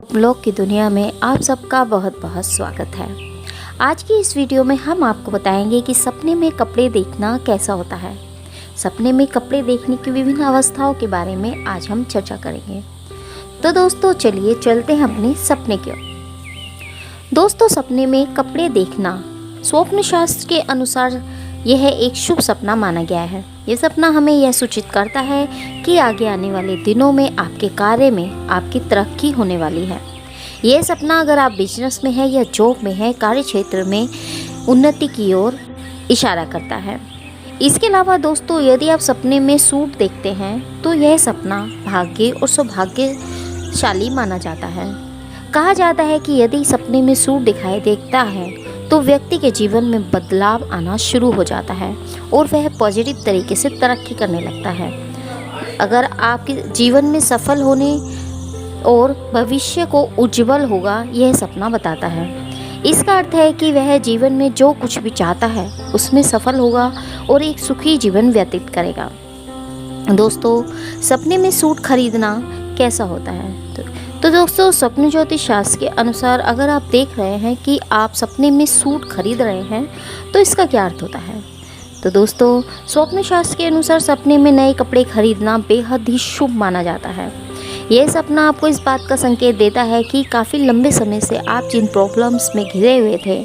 Blog की दुनिया में आप सबका बहुत बहुत स्वागत है। आज की इस वीडियो में हम आपको बताएंगे कि सपने में कपड़े देखना कैसा होता है। सपने में कपड़े देखने की विभिन्न अवस्थाओं के बारे में आज हम चर्चा करेंगे। तो दोस्तों चलिए चलते हैं अपने सपने की ओर। दोस्तों सपने में कपड़े देखना स्वप्न शास्त्र के अनुसार यह एक शुभ सपना माना गया है। यह सपना हमें यह सूचित करता है कि आगे आने वाले दिनों में आपके कार्य में आपकी तरक्की होने वाली है। यह सपना अगर आप बिजनेस में है या जॉब में है, कार्य क्षेत्र में उन्नति की ओर इशारा करता है। इसके अलावा दोस्तों यदि आप सपने में सूट देखते हैं तो यह सपना भाग्य और सौभाग्यशाली माना जाता है। कहा जाता है कि यदि सपने में सूट दिखाई देता है तो व्यक्ति के जीवन में बदलाव आना शुरू हो जाता है और वह पॉजिटिव तरीके से तरक्की करने लगता है। अगर आपके जीवन में सफल होने और भविष्य को उज्जवल होगा यह सपना बताता है। इसका अर्थ है कि वह जीवन में जो कुछ भी चाहता है उसमें सफल होगा और एक सुखी जीवन व्यतीत करेगा। दोस्तों सपने में सूट खरीदना कैसा होता है? तो दोस्तों स्वप्न ज्योतिष शास्त्र के अनुसार अगर आप देख रहे हैं कि आप सपने में सूट खरीद रहे हैं तो इसका क्या अर्थ होता है? तो दोस्तों स्वप्न शास्त्र के अनुसार सपने में नए कपड़े खरीदना बेहद ही शुभ माना जाता है। यह सपना आपको इस बात का संकेत देता है कि काफ़ी लंबे समय से आप जिन प्रॉब्लम्स में घिरे हुए थे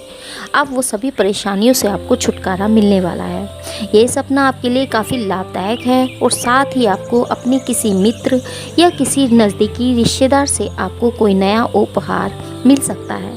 अब वो सभी परेशानियों से आपको छुटकारा मिलने वाला है। यह सपना आपके लिए काफ़ी लाभदायक है और साथ ही आपको अपने किसी मित्र या किसी नज़दीकी रिश्तेदार से आपको कोई नया उपहार मिल सकता है।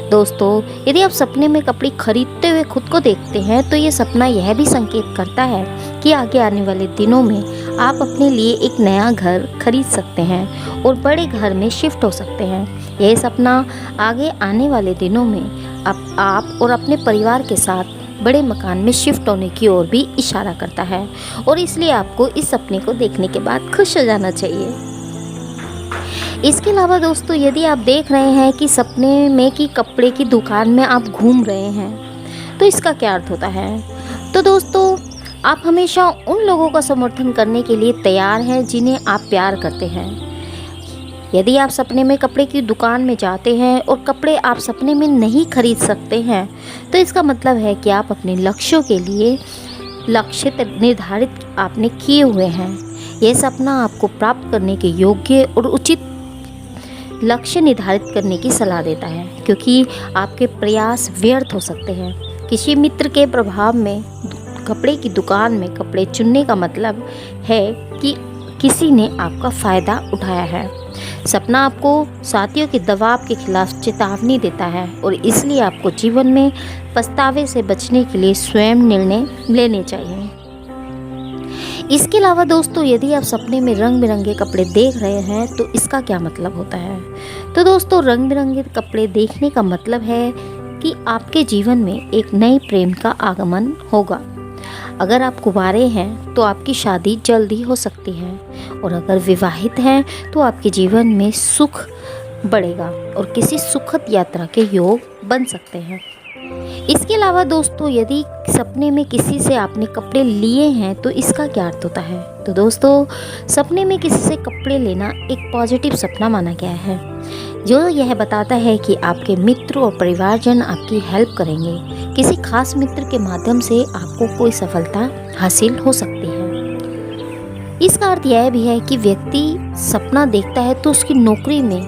दोस्तों यदि आप सपने में कपड़े खरीदते हुए खुद को देखते हैं तो ये सपना यह भी संकेत करता है कि आगे आने वाले दिनों में आप अपने लिए एक नया घर खरीद सकते हैं और बड़े घर में शिफ्ट हो सकते हैं। यह सपना आगे आने वाले दिनों में आप और अपने परिवार के साथ बड़े मकान में शिफ्ट होने की ओर भी इशारा करता है और इसलिए आपको इस सपने को देखने के बाद खुश हो जाना चाहिए। इसके अलावा दोस्तों यदि आप देख रहे हैं कि सपने में कि कपड़े की दुकान में आप घूम रहे हैं तो इसका क्या अर्थ होता है? तो दोस्तों आप हमेशा उन लोगों का समर्थन करने के लिए तैयार हैं जिन्हें आप प्यार करते हैं। यदि आप सपने में कपड़े की दुकान में जाते हैं और कपड़े आप सपने में नहीं खरीद सकते हैं तो इसका मतलब है कि आप अपने लक्ष्यों के लिए लक्ष्य निर्धारित आपने किए हुए हैं। यह सपना आपको प्राप्त करने के योग्य और उचित लक्ष्य निर्धारित करने की सलाह देता है क्योंकि आपके प्रयास व्यर्थ हो सकते हैं। किसी मित्र के प्रभाव में कपड़े की दुकान में कपड़े चुनने का मतलब है कि किसी ने आपका फ़ायदा उठाया है। सपना आपको साथियों के दबाव के खिलाफ चेतावनी देता है और इसलिए आपको जीवन में पछतावे से बचने के लिए स्वयं निर्णय लेने चाहिए। इसके अलावा दोस्तों यदि आप सपने में रंग बिरंगे कपड़े देख रहे हैं तो इसका क्या मतलब होता है? तो दोस्तों रंग बिरंगे कपड़े देखने का मतलब है कि आपके जीवन में एक नए प्रेम का आगमन होगा। अगर आप कुंवारे हैं तो आपकी शादी जल्दी हो सकती है और अगर विवाहित हैं तो आपके जीवन में सुख बढ़ेगा और किसी सुखद यात्रा के योग बन सकते हैं। इसके अलावा दोस्तों यदि सपने में किसी से आपने कपड़े लिए हैं तो इसका क्या अर्थ होता है? तो दोस्तों सपने में किसी से कपड़े लेना एक पॉजिटिव सपना माना गया है जो यह बताता है कि आपके मित्र और परिवारजन आपकी हेल्प करेंगे। किसी खास मित्र के माध्यम से आपको कोई सफलता हासिल हो सकती है। इसका अर्थ यह भी है कि व्यक्ति सपना देखता है तो उसकी नौकरी में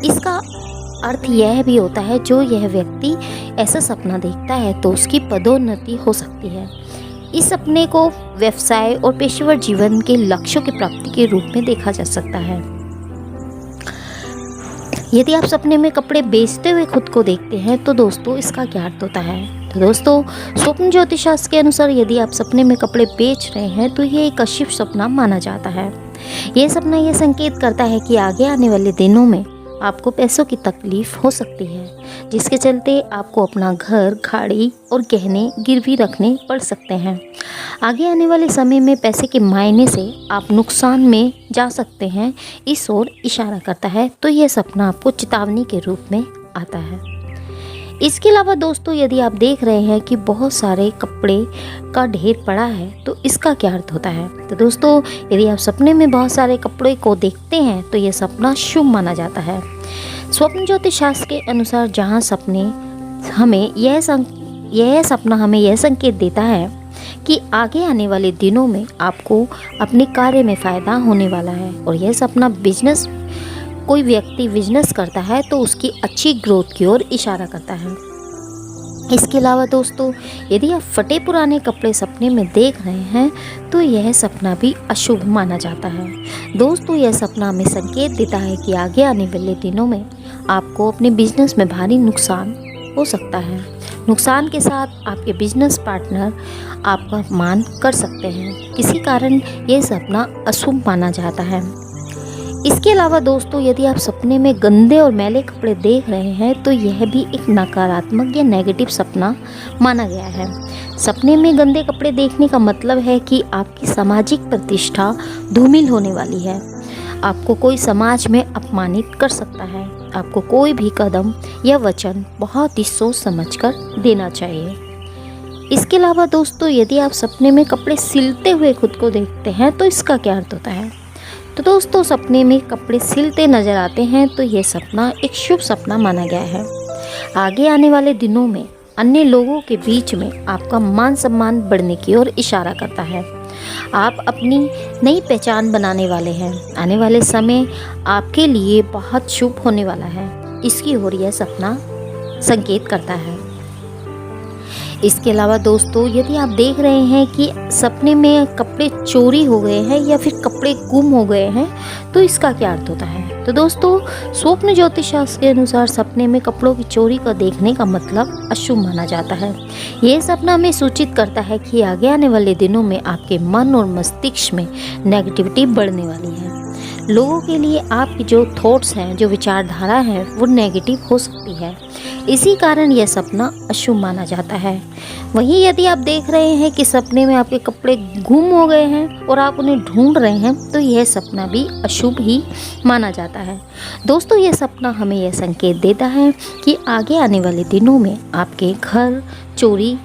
इसका अर्थ यह भी होता है जो यह व्यक्ति ऐसा सपना देखता है तो उसकी पदोन्नति हो सकती है। इस सपने को व्यवसाय और पेशेवर जीवन के लक्ष्यों की प्राप्ति के रूप में देखा जा सकता है। यदि आप सपने में कपड़े बेचते हुए खुद को देखते हैं तो दोस्तों इसका क्या अर्थ होता है? तो दोस्तों स्वप्न ज्योतिष शास्त्र के अनुसार यदि आप सपने में कपड़े बेच रहे हैं तो ये एक अशुभ सपना माना जाता है। यह सपना यह संकेत करता है कि आगे आने वाले दिनों में आपको पैसों की तकलीफ हो सकती है जिसके चलते आपको अपना घर, गाड़ी और गहने गिरवी रखने पड़ सकते हैं। आगे आने वाले समय में पैसे के मायने से आप नुकसान में जा सकते हैं, इस ओर इशारा करता है। तो यह सपना आपको चेतावनी के रूप में आता है। इसके अलावा दोस्तों यदि आप देख रहे हैं कि बहुत सारे कपड़े का ढेर पड़ा है तो इसका क्या अर्थ होता है? तो दोस्तों यदि आप सपने में बहुत सारे कपड़े को देखते हैं तो यह सपना शुभ माना जाता है। स्वप्न ज्योतिष शास्त्र के अनुसार जहाँ सपने हमें यह सपना हमें यह संकेत देता है कि आगे आने वाले दिनों में आपको अपने कार्य में फ़ायदा होने वाला है, और यह सपना कोई व्यक्ति बिजनेस करता है तो उसकी अच्छी ग्रोथ की ओर इशारा करता है। इसके अलावा दोस्तों, यदि आप फटे पुराने कपड़े सपने में देख रहे हैं तो यह सपना भी अशुभ माना जाता है। दोस्तों, यह सपना हमें संकेत देता है कि आगे आने वाले दिनों में आपको अपने बिजनेस में भारी नुकसान हो सकता है। नुकसान के साथ आपके बिजनेस पार्टनर आपका अपमान कर सकते हैं। किसी कारण यह सपना अशुभ माना जाता है। इसके अलावा दोस्तों, यदि आप सपने में गंदे और मैले कपड़े देख रहे हैं तो यह भी एक नकारात्मक या नेगेटिव सपना माना गया है। सपने में गंदे कपड़े देखने का मतलब है कि आपकी सामाजिक प्रतिष्ठा धूमिल होने वाली है। आपको कोई समाज में अपमानित कर सकता है। आपको कोई भी कदम या वचन बहुत ही सोच समझकर देना चाहिए। इसके अलावा दोस्तों, यदि आप सपने में कपड़े सिलते हुए खुद को देखते हैं तो इसका क्या अर्थ होता है? तो दोस्तों, सपने में कपड़े सिलते नजर आते हैं तो यह सपना एक शुभ सपना माना गया है। आगे आने वाले दिनों में अन्य लोगों के बीच में आपका मान सम्मान बढ़ने की ओर इशारा करता है। आप अपनी नई पहचान बनाने वाले हैं। आने वाले समय आपके लिए बहुत शुभ होने वाला है, इसकी ओर यह सपना संकेत करता है। इसके अलावा दोस्तों, यदि आप देख रहे हैं कि सपने में कपड़े चोरी हो गए हैं या फिर कपड़े गुम हो गए हैं तो इसका क्या अर्थ होता है? तो दोस्तों, स्वप्न ज्योतिष शास्त्र के अनुसार सपने में कपड़ों की चोरी को देखने का मतलब अशुभ माना जाता है। यह सपना हमें सूचित करता है कि आगे आने वाले दिनों में आपके मन और मस्तिष्क में नेगेटिविटी बढ़ने वाली है। लोगों के लिए आपकी जो थॉट्स हैं, जो विचारधारा है, वो नेगेटिव हो सकती है। इसी कारण यह सपना अशुभ माना जाता है। वहीं यदि आप देख रहे हैं कि सपने में आपके कपड़े गुम हो गए हैं और आप उन्हें ढूंढ रहे हैं तो यह सपना भी अशुभ ही माना जाता है। दोस्तों, यह सपना हमें यह संकेत देता है कि आगे आने वाले दिनों में आपके घर चोरी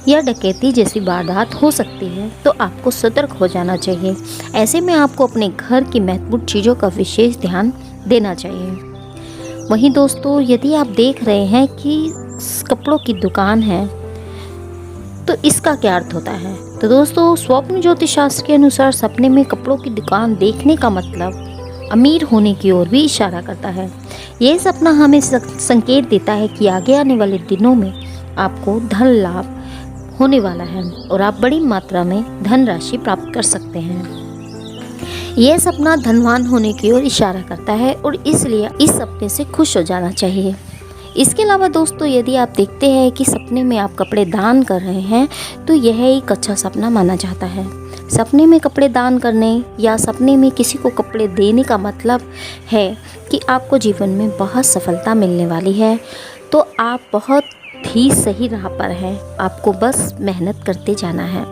या डकैती जैसी वारदात हो सकती है, तो आपको सतर्क हो जाना चाहिए। ऐसे में आपको अपने घर की महत्वपूर्ण चीज़ों का विशेष ध्यान देना चाहिए। वहीं दोस्तों, यदि आप देख रहे हैं कि कपड़ों की दुकान है तो इसका क्या अर्थ होता है? तो दोस्तों, स्वप्न ज्योतिष शास्त्र के अनुसार सपने में कपड़ों की दुकान देखने का मतलब अमीर होने की ओर भी इशारा करता है। यह सपना हमें संकेत देता है कि आगे आने वाले दिनों में आपको धन लाभ होने वाला है और आप बड़ी मात्रा में धनराशि प्राप्त कर सकते हैं। यह सपना धनवान होने की ओर इशारा करता है और इसलिए इस सपने से खुश हो जाना चाहिए। इसके अलावा दोस्तों, यदि आप देखते हैं कि सपने में आप कपड़े दान कर रहे हैं तो यह एक अच्छा सपना माना जाता है। सपने में कपड़े दान करने या सपने में किसी को कपड़े देने का मतलब है कि आपको जीवन में बहुत सफलता मिलने वाली है। तो आप बहुत ही सही राह पर हैं, आपको बस मेहनत करते जाना है।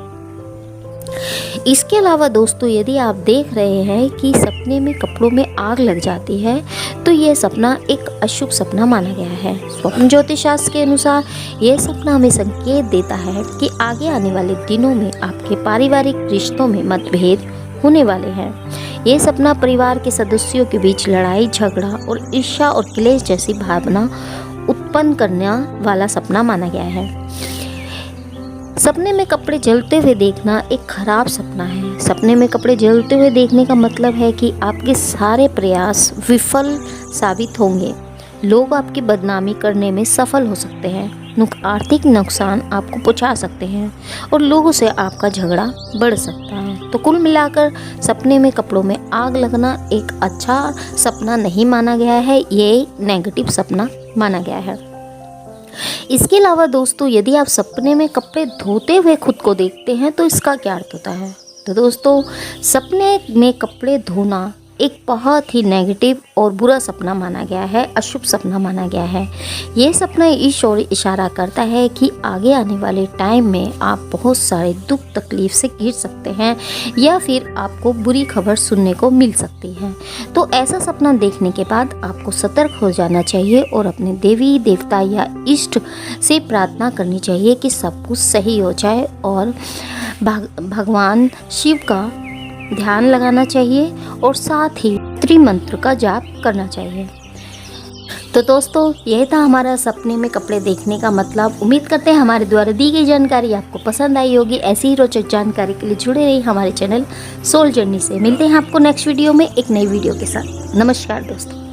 इसके अलावा दोस्तों, यदि आप देख रहे हैं कि सपने में कपड़ों में आग लग जाती है तो यह सपना एक अशुभ सपना माना गया है। स्वप्न ज्योतिष शास्त्र के अनुसार यह सपना हमें संकेत देता है कि आगे आने वाले दिनों में आपके पारिवारिक रिश्तों में मतभेद होने वाले हैं। यह सपना परिवार के सदस्यों के बीच लड़ाई झगड़ा और ईर्ष्या और क्लेश जैसी भावना उत्पन्न करने वाला सपना माना गया है। सपने में कपड़े जलते हुए देखना एक खराब सपना है। सपने में कपड़े जलते हुए देखने का मतलब है कि आपके सारे प्रयास विफल साबित होंगे। लोग आपकी बदनामी करने में सफल हो सकते हैं। आर्थिक नुकसान आपको पहुंचा सकते हैं और लोगों से आपका झगड़ा बढ़ सकता है। तो कुल मिलाकर सपने में कपड़ों में आग लगना एक अच्छा सपना नहीं माना गया है, ये नेगेटिव सपना माना गया है। इसके अलावा दोस्तों, यदि आप सपने में कपड़े धोते हुए खुद को देखते हैं तो इसका क्या अर्थ होता है? तो दोस्तों, सपने में कपड़े धोना एक बहुत ही नेगेटिव और बुरा सपना माना गया है, अशुभ सपना माना गया है। ये सपना इस ओर इशारा करता है कि आगे आने वाले टाइम में आप बहुत सारे दुख तकलीफ से घिर सकते हैं या फिर आपको बुरी खबर सुनने को मिल सकती है। तो ऐसा सपना देखने के बाद आपको सतर्क हो जाना चाहिए और अपने देवी देवता या इष्ट से प्रार्थना करनी चाहिए कि सब कुछ सही हो जाए और भगवान शिव का ध्यान लगाना चाहिए और साथ ही त्रिमंत्र का जाप करना चाहिए। तो दोस्तों, यह था हमारा सपने में कपड़े देखने का मतलब। उम्मीद करते हैं हमारे द्वारा दी गई जानकारी आपको पसंद आई होगी। ऐसी ही रोचक जानकारी के लिए जुड़े रहिए हमारे चैनल सोल जर्नी से। मिलते हैं आपको नेक्स्ट वीडियो में एक नई वीडियो के साथ। नमस्कार दोस्तों।